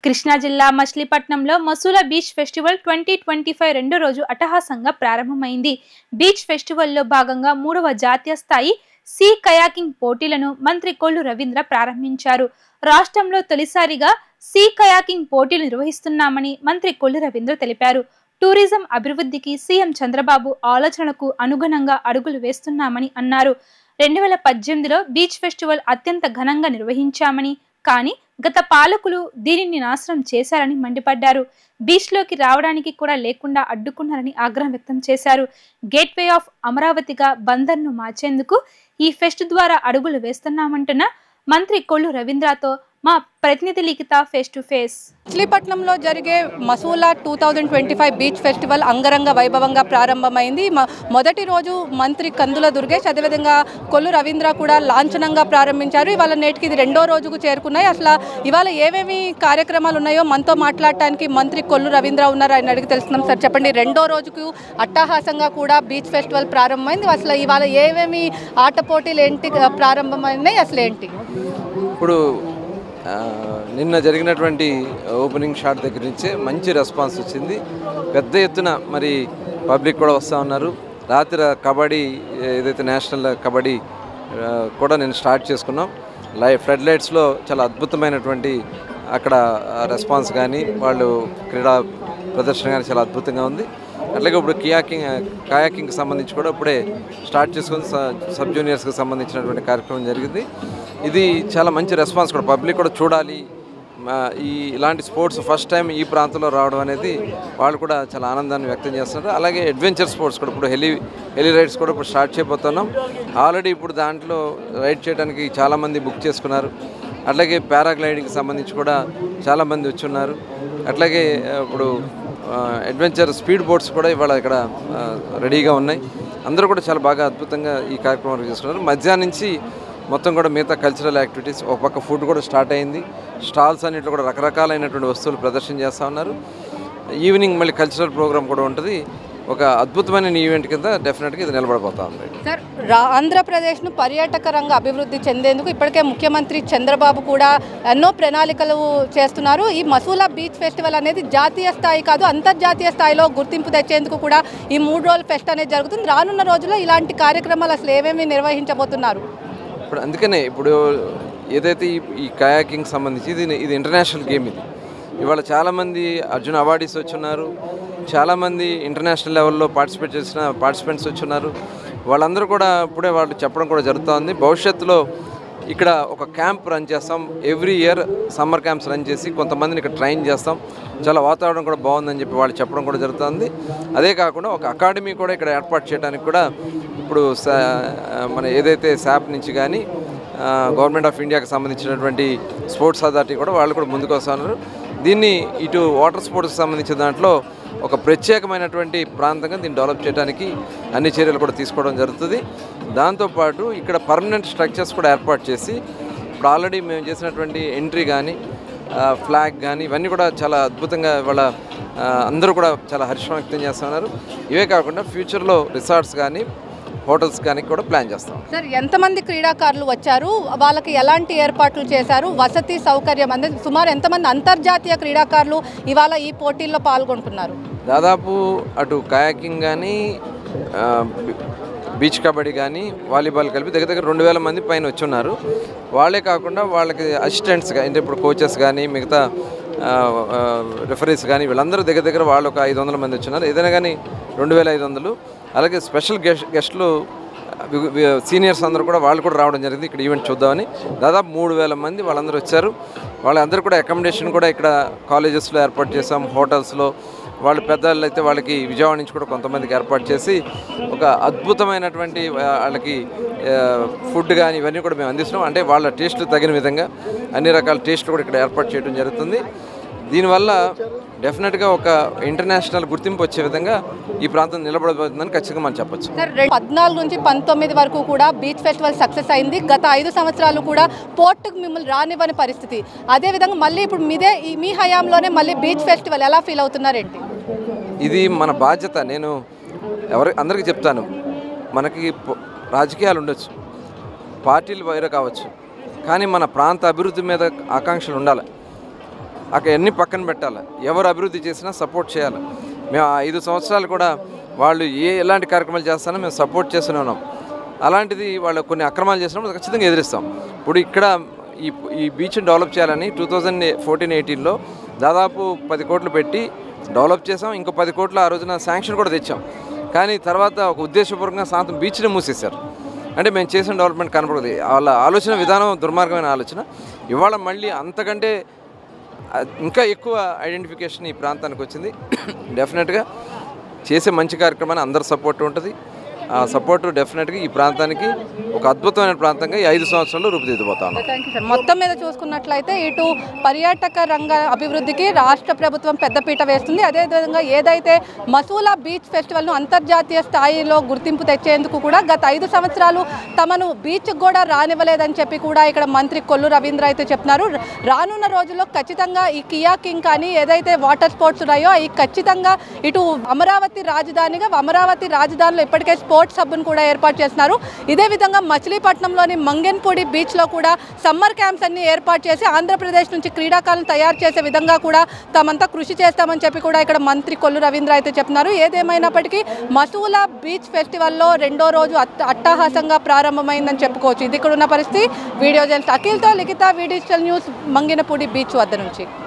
కృష్ణా జిల్లా మచిలీపట్నంలో Masula beach festival 2025 రెండో రోజు అట్టహాసంగా ప్రారంభమైంది. బీచ్ ఫెస్టివల్లో భాగంగా 3వ జాతీయ స్థాయి సీ కయాకింగ్ పోటీలను మంత్రి కొల్లు రవీంద్ర ప్రారంభించారు. రాష్ట్రంలో తొలిసారిగా సీ కయాకింగ్ పోటీలు నిర్వహిస్తున్నామని మంత్రి కొల్లు రవీంద్ర తెలిపారు. టూరిజం అభివృద్ధికి సీఎం చంద్రబాబు ఆలోచనలకు అనుగుణంగా అడుగులు వేస్తున్నామని అన్నారు. 2018లో బీచ్ ఫెస్టివల్ అత్యంత ఘనంగా నిర్వహించామని, కానీ గత పాలకులు దీనిని నాశనం చేశారని మండిపడ్డారు. బీచ్లోకి రావడానికి కూడా లేకుండా అడ్డుకున్నారని ఆగ్రహం వ్యక్తం చేశారు. గేట్వే ఆఫ్ అమరావతిగా బందర్ను మార్చేందుకు ఈ ఫెస్ట్ ద్వారా అడుగులు వేస్తున్నామంటున్న మంత్రి కొల్లు రవీంద్రతో మా ప్రతినిధి లిఖిత ఫేస్ టు ఫేస్. మచిలీపట్నంలో జరిగే మసూలా 2025 బీచ్ ఫెస్టివల్ అంగరంగ వైభవంగా ప్రారంభమైంది. మొదటి రోజు మంత్రి కందుల దుర్గేష్, అదేవిధంగా కొల్లు రవీంద్ర కూడా లాంఛనంగా ప్రారంభించారు. ఇవాళ నేటికి ఇది రెండో రోజుకు చేరుకున్నాయి. అసలు ఇవాళ ఏమేమి కార్యక్రమాలు ఉన్నాయో మనతో మాట్లాడటానికి మంత్రి కొల్లు రవీంద్ర ఉన్నారు. ఆయన అడిగి తెలుసుకున్నాం. సార్ చెప్పండి, రెండో రోజుకు అట్టహాసంగా కూడా బీచ్ ఫెస్టివల్ ప్రారంభమైంది. అసలు ఇవాళ ఏమేమి ఆట పోటీలు ఏంటి ప్రారంభమైనాయి, అసలు ఏంటి? ఇప్పుడు నిన్న జరిగినటువంటి ఓపెనింగ్ షాట్ దగ్గర నుంచే మంచి రెస్పాన్స్ వచ్చింది. పెద్ద ఎత్తున మరి పబ్లిక్ కూడా వస్తూ ఉన్నారు. రాత్రి కబడ్డీ ఏదైతే నేషనల్ కబడ్డీ కూడా నేను స్టార్ట్ చేసుకున్నాం. ఫ్లడ్ లైట్స్లో చాలా అద్భుతమైనటువంటి అక్కడ రెస్పాన్స్ కానీ వాళ్ళు క్రీడా ప్రదర్శన కానీ చాలా అద్భుతంగా ఉంది. అట్లాగే ఇప్పుడు కయాకింగ్కి సంబంధించి కూడా ఇప్పుడే స్టార్ట్ చేసుకుని సబ్ జూనియర్స్కి సంబంధించినటువంటి కార్యక్రమం జరిగింది. ఇది చాలా మంచి రెస్పాన్స్ కూడా, పబ్లిక్ కూడా చూడాలి ఇలాంటి స్పోర్ట్స్ ఫస్ట్ టైం ఈ ప్రాంతంలో రావడం అనేది వాళ్ళు కూడా చాలా ఆనందాన్ని వ్యక్తం చేస్తున్నారు. అలాగే అడ్వెంచర్ స్పోర్ట్స్ కూడా ఇప్పుడు హెలీ రైడ్స్ కూడా ఇప్పుడు స్టార్ట్ చేయబోతున్నాం. ఆల్రెడీ ఇప్పుడు దాంట్లో రైడ్ చేయడానికి చాలామంది బుక్ చేసుకున్నారు. అట్లాగే పారాగ్లైడింగ్కి సంబంధించి కూడా చాలామంది వచ్చి ఉన్నారు. అట్లాగే ఇప్పుడు అడ్వెంచర్ స్పీడ్ బోట్స్ కూడా ఇవాళ ఇక్కడ రెడీగా ఉన్నాయి. అందరూ కూడా చాలా బాగా అద్భుతంగా ఈ కార్యక్రమాలు చేసుకున్నారు. మధ్యాహ్నం నుంచి మొత్తం కూడా మిగతా కల్చరల్ యాక్టివిటీస్, ఒక పక్క ఫుడ్ కూడా స్టార్ట్ అయింది. స్టాల్స్ అన్నింటిలో కూడా రకరకాలైనటువంటి వస్తువులు ప్రదర్శన చేస్తూ ఉన్నారు. ఈవినింగ్ మళ్ళీ కల్చరల్ ప్రోగ్రామ్ కూడా ఉంటుంది. ఒక అద్భుతమైన ఈవెంట్ కింద డెఫినెట్గా ఇది నిలబడిపోతా ఉంది. సార్, ఆంధ్రప్రదేశ్ను పర్యాటక రంగ అభివృద్ధి చెందేందుకు ఇప్పటికే ముఖ్యమంత్రి చంద్రబాబు కూడా ఎన్నో ప్రణాళికలు చేస్తున్నారు. ఈ మసూలా బీచ్ ఫెస్టివల్ అనేది జాతీయ స్థాయి కాదు, అంతర్జాతీయ స్థాయిలో గుర్తింపు తెచ్చేందుకు కూడా ఈ 3 రోజుల ఫెస్ట్ అనేది జరుగుతుంది. రానున్న రోజుల్లో ఇలాంటి కార్యక్రమాలు అసలు ఏమేమి నిర్వహించబోతున్నారు? ఇప్పుడు అందుకనే ఇప్పుడు ఏదైతే ఈ కయాకింగ్ సంబంధించి ఇది ఇంటర్నేషనల్ గేమ్. ఇది ఇవాళ చాలామంది అర్జున్ అవార్డీస్ వచ్చున్నారు. చాలామంది ఇంటర్నేషనల్ లెవెల్లో పార్టిసిపేట్ చేసిన పార్టిసిపెంట్స్ వచ్చున్నారు. వాళ్ళందరూ కూడా ఇప్పుడే వాళ్ళు చెప్పడం కూడా జరుగుతుంది. భవిష్యత్తులో ఇక్కడ ఒక క్యాంప్ రన్ చేస్తాం. Every year summer camps run చేసి కొంతమందిని ఇక్కడ ట్రైన్ చేస్తాం. చాలా వాతావరణం కూడా బాగుందని చెప్పి వాళ్ళు చెప్పడం కూడా జరుగుతుంది. అదే కాకుండా ఒక అకాడమీ కూడా ఇక్కడ ఏర్పాటు చేయడానికి కూడా ఇప్పుడు మన ఏదైతే శాప్ నుంచి కానీ గవర్నమెంట్ ఆఫ్ ఇండియాకి సంబంధించినటువంటి స్పోర్ట్స్ అథారిటీ కూడా వాళ్ళు కూడా ముందుకు వస్తున్నారు. దీన్ని ఇటు వాటర్ స్పోర్ట్స్కి సంబంధించిన దాంట్లో ఒక ప్రత్యేకమైనటువంటి ప్రాంతంగా దీన్ని డెవలప్ చేయడానికి అన్ని చర్యలు కూడా తీసుకోవడం జరుగుతుంది. దాంతోపాటు ఇక్కడ పర్మనెంట్ స్ట్రక్చర్స్ కూడా ఏర్పాటు చేసి ఇప్పుడు ఆల్రెడీ మేము చేసినటువంటి ఎంట్రీ కానీ ఫ్లాగ్ కానీ ఇవన్నీ కూడా చాలా అద్భుతంగా ఇవాళ అందరూ కూడా చాలా హర్షం వ్యక్తం చేస్తున్నారు. ఇవే కాకుండా ఫ్యూచర్లో రిసార్ట్స్ కానీ హోటల్స్ కానీ కూడా ప్లాన్ చేస్తాం. సార్, ఎంతమంది క్రీడాకారులు వచ్చారు, వాళ్ళకి ఎలాంటి ఏర్పాట్లు చేశారు, వసతి సౌకర్యం అనేది సుమారు ఎంతమంది అంతర్జాతీయ క్రీడాకారులు ఇవాళ ఈ పోటీల్లో పాల్గొంటున్నారు? దాదాపు అటు కయాకింగ్ కానీ బీచ్ కబడ్డీ కానీ వాలీబాల్ కలిపి దగ్గర 2000 మంది పైన వచ్చి ఉన్నారు. వాళ్ళే కాకుండా వాళ్ళకి అసిస్టెంట్స్గా అంటే ఇప్పుడు కోచెస్ కానీ మిగతా రెఫరీస్ కానీ వీళ్ళందరూ దగ్గర వాళ్ళు ఒక 500 మంది వచ్చినారు. ఏదైనా కానీ 2500. అలాగే స్పెషల్ గెస్టులు సీనియర్స్ అందరూ కూడా వాళ్ళు కూడా రావడం జరిగింది ఇక్కడ ఈవెంట్ చూద్దామని. దాదాపు 3000 మంది వాళ్ళందరూ వచ్చారు. వాళ్ళందరూ కూడా అకామిడేషన్ కూడా ఇక్కడ కాలేజెస్లో ఏర్పాటు చేసాం, హోటల్స్లో. వాళ్ళు పెద్దవాళ్ళు అయితే వాళ్ళకి విజయవాడ నుంచి కూడా కొంతమందికి ఏర్పాటు చేసి ఒక అద్భుతమైనటువంటి వాళ్ళకి ఫుడ్ కానీ ఇవన్నీ కూడా మేము అందిస్తున్నాం. అంటే వాళ్ళ టేస్ట్లు తగిన విధంగా అన్ని రకాల టేస్ట్లు కూడా ఇక్కడ ఏర్పాటు చేయడం జరుగుతుంది. దీనివల్ల డెఫినెట్గా ఒక ఇంటర్నేషనల్ గుర్తింపు వచ్చే విధంగా ఈ ప్రాంతం నిలబడబోతుందని ఖచ్చితంగా మనం చెప్పొచ్చు. 14 నుంచి 19 వరకు కూడా బీచ్ ఫెస్టివల్ సక్సెస్ అయింది. గత 5 సంవత్సరాలు కూడా పోర్టుకు మిమ్మల్ని రానివ్వని పరిస్థితి. అదేవిధంగా మళ్ళీ ఇప్పుడు మీ హయాంలోనే మళ్ళీ బీచ్ ఫెస్టివల్ ఎలా ఫీల్ అవుతున్నారేంటి? ఇది మన బాధ్యత. నేను అందరికీ చెప్తాను, మనకి రాజకీయాలు ఉండొచ్చు, పార్టీలు వేరే కావచ్చు, కానీ మన ప్రాంత అభివృద్ధి మీద ఆకాంక్షలు ఉండాలి. అక్కడ అన్ని పక్కన పెట్టాలి. ఎవరు అభివృద్ధి చేసినా సపోర్ట్ చేయాలి. మేము 5 సంవత్సరాలు కూడా వాళ్ళు ఎలాంటి కార్యక్రమాలు చేస్తానో మేము సపోర్ట్ చేస్తూనే ఉన్నాం. అలాంటిది వాళ్ళు కొన్ని అక్రమాలు చేసినప్పుడు ఖచ్చితంగా ఎదిరిస్తాం. ఇప్పుడు ఇక్కడ ఈ బీచ్ని డెవలప్ చేయాలని 2014-18లో దాదాపు 10 కోట్లు పెట్టి డెవలప్ చేసాం. ఇంకో 10 కోట్లు ఆ రోజున శాంక్షన్ కూడా తెచ్చాం. కానీ తర్వాత ఒక ఉద్దేశపూర్వకంగా సాయంత్రం బీచ్ని మూసేశారు. అంటే మేము చేసిన డెవలప్మెంట్ కనపడదు. వాళ్ళ ఆలోచన విధానం దుర్మార్గమైన ఆలోచన. ఇవాళ మళ్ళీ అంతకంటే ఇంకా ఎక్కువ ఐడెంటిఫికేషన్ ఈ ప్రాంతానికి వచ్చింది. డెఫినెట్గా చేసే మంచి కార్యక్రమాన్ని అందరి సపోర్ట్ ఉంటుంది. ఆ సపోర్టు డెఫినెట్గా ఈ ప్రాంతానికి ఒక అద్భుతమైన ప్రాంతంగా ఈ 5 సంవత్సరాల్లో రూపుదిద్దుపోతాను. మొత్తం మీద చూసుకున్నట్లయితే ఇటు పర్యాటక రంగ అభివృద్ధికి రాష్ట్ర ప్రభుత్వం పెద్దపీట వేస్తుంది. అదేవిధంగా ఏదైతే మసూలా బీచ్ ఫెస్టివల్ను అంతర్జాతీయ స్థాయిలో గుర్తింపు తెచ్చేందుకు కూడా గత 5 సంవత్సరాలు తమను బీచ్కి కూడా రానివ్వలేదని చెప్పి కూడా ఇక్కడ మంత్రి కొల్లు రవీంద్ర అయితే చెప్తున్నారు. రానున్న రోజుల్లో ఖచ్చితంగా ఈ కియాకింగ్ కానీ ఏదైతే వాటర్ స్పోర్ట్స్ ఉన్నాయో అవి ఖచ్చితంగా ఇటు అమరావతి రాజధానిలో ఇప్పటికే స్పోర్ట్స్ హబ్ను కూడా ఏర్పాటు చేస్తున్నారు. ఇదే విధంగా మచిలీపట్నంలోని మంగెన్పూడి బీచ్లో కూడా సమ్మర్ క్యాంప్స్ అన్ని ఏర్పాటు చేసి ఆంధ్రప్రదేశ్ నుంచి క్రీడాకారులను తయారు చేసే విధంగా కూడా తామంతా కృషి చేస్తామని చెప్పి కూడా ఇక్కడ మంత్రి కొల్లు రవీంద్ర అయితే చెప్తున్నారు. ఏదేమైనప్పటికీ మసూలా బీచ్ ఫెస్టివల్లో 2వ రోజు అట్టహాసంగా ప్రారంభమైందని చెప్పుకోవచ్చు. ఇది ఇక్కడ ఉన్న పరిస్థితి. వీడియో జర్నలిస్ట్ అఖిల్తో లిఖిత, వి డిజిటల్ న్యూస్, మంగెనపూడి బీచ్ వద్ద నుంచి.